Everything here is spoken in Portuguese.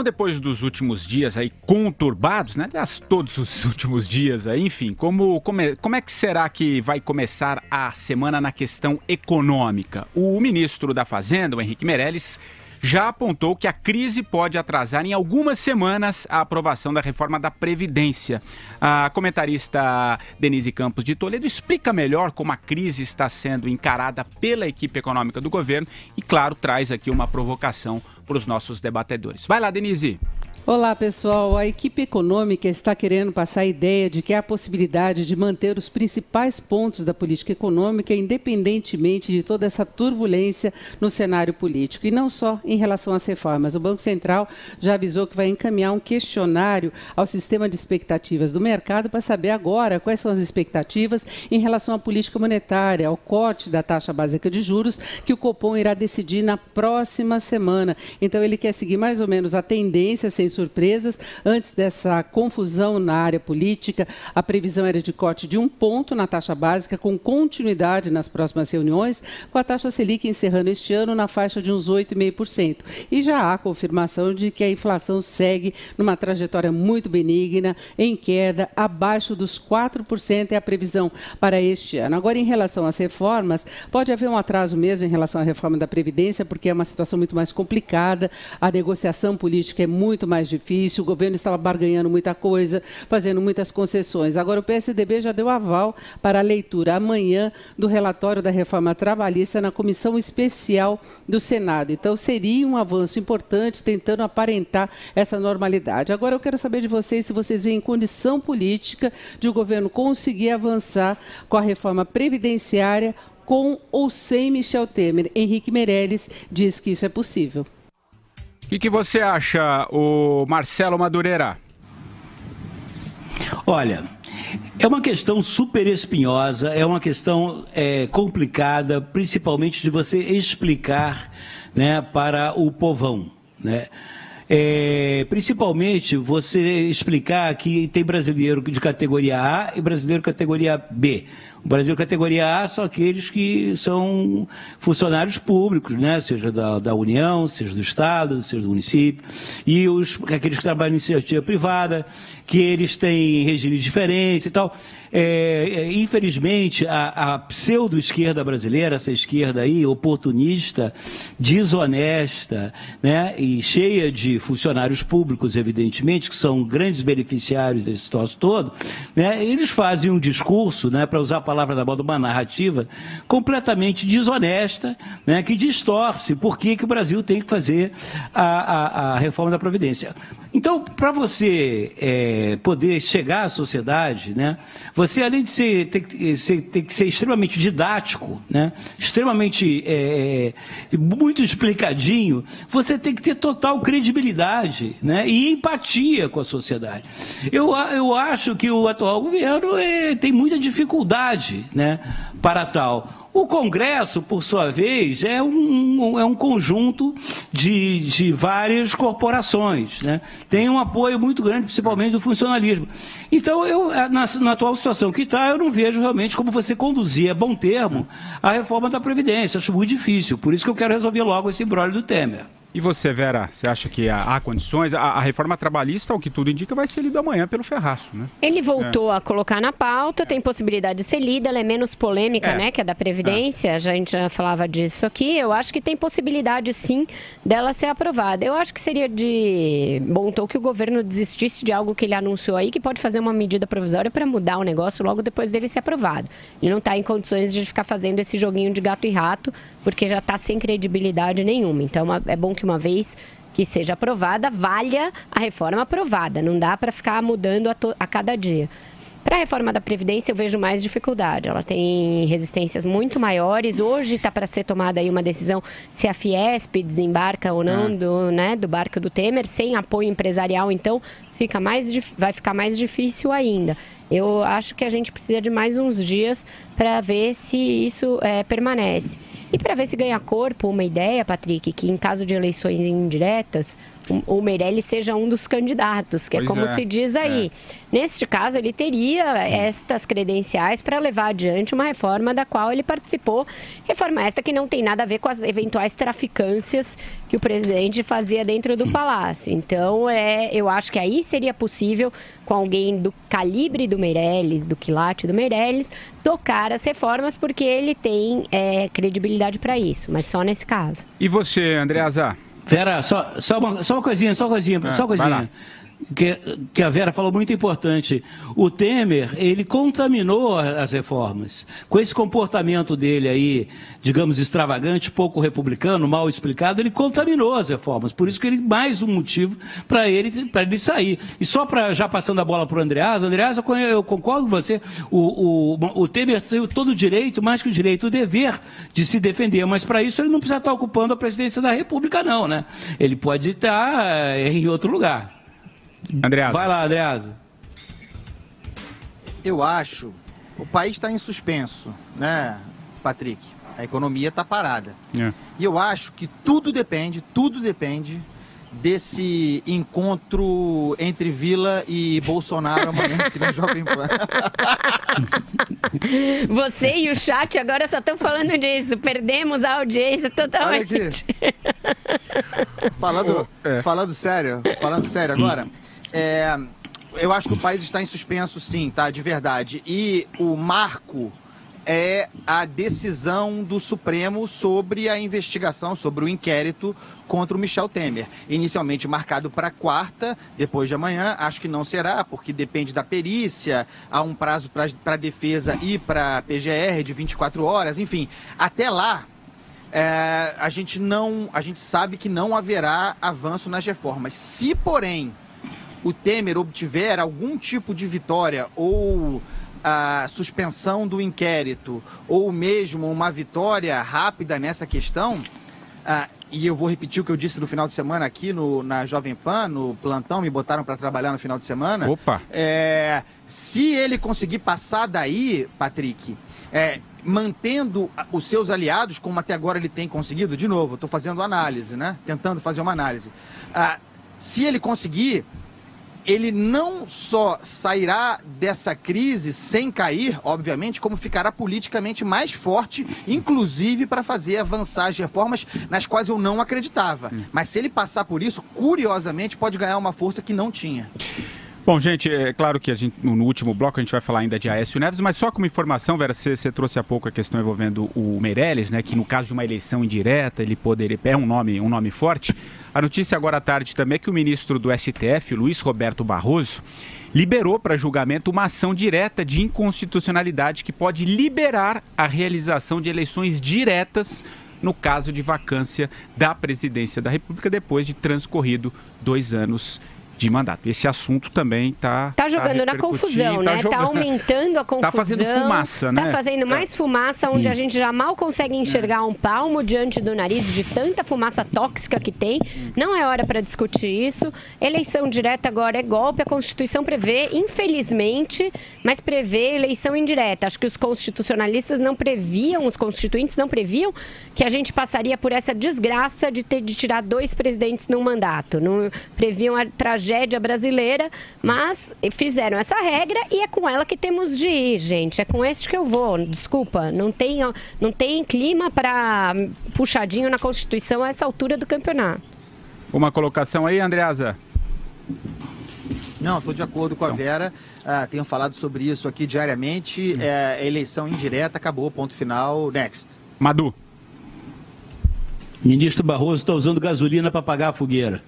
Depois dos últimos dias aí conturbados, né? Aliás, todos os últimos dias aí, enfim, como é que será que vai começar a semana na questão econômica? O ministro da Fazenda, o Henrique Meirelles, já apontou que a crise pode atrasar em algumas semanas a aprovação da reforma da Previdência. A comentarista Denise Campos de Toledo explica melhor como a crise está sendo encarada pela equipe econômica do governo e, claro, traz aqui uma provocação para os nossos debatedores. Vai lá, Denise. Olá, pessoal. A equipe econômica está querendo passar a ideia de que há a possibilidade de manter os principais pontos da política econômica, independentemente de toda essa turbulência no cenário político. E não só em relação às reformas. O Banco Central já avisou que vai encaminhar um questionário ao sistema de expectativas do mercado para saber agora quais são as expectativas em relação à política monetária, ao corte da taxa básica de juros, que o Copom irá decidir na próxima semana. Então, ele quer seguir mais ou menos a tendência, sem surpresas. Antes dessa confusão na área política, a previsão era de corte de 1 ponto na taxa básica, com continuidade nas próximas reuniões, com a taxa Selic encerrando este ano na faixa de uns 8,5%. E já há confirmação de que a inflação segue numa trajetória muito benigna, em queda, abaixo dos 4% é a previsão para este ano. Agora, em relação às reformas, pode haver um atraso mesmo em relação à reforma da Previdência, porque é uma situação muito mais complicada, a negociação política é muito mais difícil, o governo estava barganhando muita coisa, fazendo muitas concessões. Agora o PSDB já deu aval para a leitura amanhã do relatório da reforma trabalhista na comissão especial do Senado. Então seria um avanço importante tentando aparentar essa normalidade. Agora eu quero saber de vocês se vocês veem condição política de o governo conseguir avançar com a reforma previdenciária com ou sem Michel Temer. Henrique Meirelles diz que isso é possível. O que você acha, o Marcelo Madureira? Olha, é uma questão super espinhosa, é uma questão complicada, principalmente de você explicar, né, para o povão, né? Principalmente você explicar que tem brasileiro de categoria A e brasileiro de categoria B. O Brasil categoria A são aqueles que são funcionários públicos, né? Seja da União, seja do Estado, seja do município, e aqueles que trabalham em iniciativa privada, que eles têm regimes diferentes e tal. Infelizmente, a pseudo-esquerda brasileira, essa esquerda aí, oportunista, desonesta, né? E cheia de funcionários públicos, evidentemente, que são grandes beneficiários desse troço todo, né? Eles fazem um discurso, né, para usar a palavra da moda, uma narrativa completamente desonesta, né, que distorce por que o Brasil tem que fazer a reforma da Previdência. Então, para você poder chegar à sociedade, né, você, além de tem que ser extremamente didático, né, extremamente muito explicadinho, você tem que ter total credibilidade, né, e empatia com a sociedade. Eu acho que o atual governo tem muita dificuldade, né, para tal. O Congresso, por sua vez, é um conjunto de várias corporações, né? Tem um apoio muito grande, principalmente do funcionalismo. Então, na atual situação que está, eu não vejo realmente como você conduzir a bom termo a reforma da Previdência. Acho muito difícil, por isso que eu quero resolver logo esse imbróglio do Temer. E você, Vera, você acha que há condições? A reforma trabalhista, o que tudo indica, vai ser lida amanhã pelo Ferraço, né? Ele voltou a colocar na pauta, tem possibilidade de ser lida, ela é menos polêmica, né, que a da Previdência, a gente já falava disso aqui. Eu acho que tem possibilidade, sim, dela ser aprovada. Eu acho que seria de bom tom que o governo desistisse de algo que ele anunciou aí, que pode fazer uma medida provisória para mudar o negócio logo depois dele ser aprovado. Ele não está em condições de ficar fazendo esse joguinho de gato e rato, porque já está sem credibilidade nenhuma. Então, é bom que uma vez que seja aprovada, valha a reforma aprovada. Não dá para ficar mudando a cada dia. Para a reforma da Previdência, eu vejo mais dificuldade. Ela tem resistências muito maiores. Hoje está para ser tomada aí uma decisão se a Fiesp desembarca ou não do barco do Temer, sem apoio empresarial, então vai ficar mais difícil ainda. Eu acho que a gente precisa de mais uns dias para ver se isso permanece. E para ver se ganha corpo uma ideia, Patrick, que em caso de eleições indiretas, o Meirelles seja um dos candidatos, que se diz aí. Neste caso, ele teria estas credenciais para levar adiante uma reforma da qual ele participou. Reforma esta que não tem nada a ver com as eventuais traficâncias que o presidente fazia dentro do Palácio. Então, eu acho que aí seria possível, com alguém do calibre do Meirelles, do quilate do Meirelles, tocar as reformas, porque ele tem credibilidade para isso, mas só nesse caso. E você, Andreasa? Vera, só uma coisinha. Que a Vera falou muito importante. O Temer, ele contaminou as reformas. Com esse comportamento dele aí, digamos, extravagante, pouco republicano, mal explicado, ele contaminou as reformas. Por isso que ele, mais um motivo para ele sair. E só já passando a bola para o Andreasa, eu concordo com você, o Temer tem todo o direito, mais que o direito, o dever de se defender, mas para isso ele não precisa estar ocupando a presidência da República, não, né? Ele pode estar em outro lugar. Andreasa. Vai lá, Andreasa. Eu acho, o país está em suspenso, né, Patrick? A economia está parada. E eu acho que tudo depende desse encontro entre Vila e Bolsonaro amanhã aqui no Jovem Pan. Você e o chat agora só estão falando disso. Perdemos a audiência totalmente. Olha aqui. Falando sério agora, eu acho que o país está em suspenso, sim, tá? De verdade. E o marco é a decisão do Supremo sobre a investigação, sobre o inquérito contra o Michel Temer. Inicialmente marcado para quarta, depois de amanhã, acho que não será, porque depende da perícia, há um prazo para a defesa e para a PGR de 24 horas, enfim. Até lá, a gente sabe que não haverá avanço nas reformas. Se, porém, o Temer obtiver algum tipo de vitória ou a suspensão do inquérito ou mesmo uma vitória rápida nessa questão, e eu vou repetir o que eu disse no final de semana aqui na Jovem Pan, no plantão, me botaram para trabalhar no final de semana. Opa! Se ele conseguir passar daí, Patrick, mantendo os seus aliados, como até agora ele tem conseguido, de novo, estou fazendo análise, né? Tentando fazer uma análise. Se ele conseguir, ele não só sairá dessa crise sem cair, obviamente, como ficará politicamente mais forte, inclusive para fazer avançar as reformas nas quais eu não acreditava. Mas se ele passar por isso, curiosamente, pode ganhar uma força que não tinha. Bom, gente, é claro que no último bloco a gente vai falar ainda de Aécio Neves, mas só como informação, Vera, você trouxe há pouco a questão envolvendo o Meirelles, né, que no caso de uma eleição indireta, ele poderia, um nome forte. A notícia agora à tarde também é que o ministro do STF, Luiz Roberto Barroso, liberou para julgamento uma ação direta de inconstitucionalidade que pode liberar a realização de eleições diretas no caso de vacância da presidência da República depois de transcorrido 2 anos de mandato. Esse assunto também está jogando na confusão, né? Está aumentando a confusão. Está fazendo fumaça, né? Está fazendo mais fumaça, onde a gente já mal consegue enxergar um palmo diante do nariz de tanta fumaça tóxica que tem. Não é hora para discutir isso. Eleição direta agora é golpe. A Constituição prevê, infelizmente, mas prevê eleição indireta. Acho que os constitucionalistas não previam, os constituintes não previam que a gente passaria por essa desgraça de tirar 2 presidentes num mandato. Não previam a tragédia brasileira, mas fizeram essa regra e é com ela que temos de ir, gente. É com este que eu vou. Desculpa, não tem clima para puxadinho na Constituição a essa altura do campeonato. Uma colocação aí, Andreasa? Não, estou de acordo com a Vera. Tenho falado sobre isso aqui diariamente. Eleição indireta, acabou, ponto final, next. Madu. Ministro Barroso está usando gasolina para apagar a fogueira.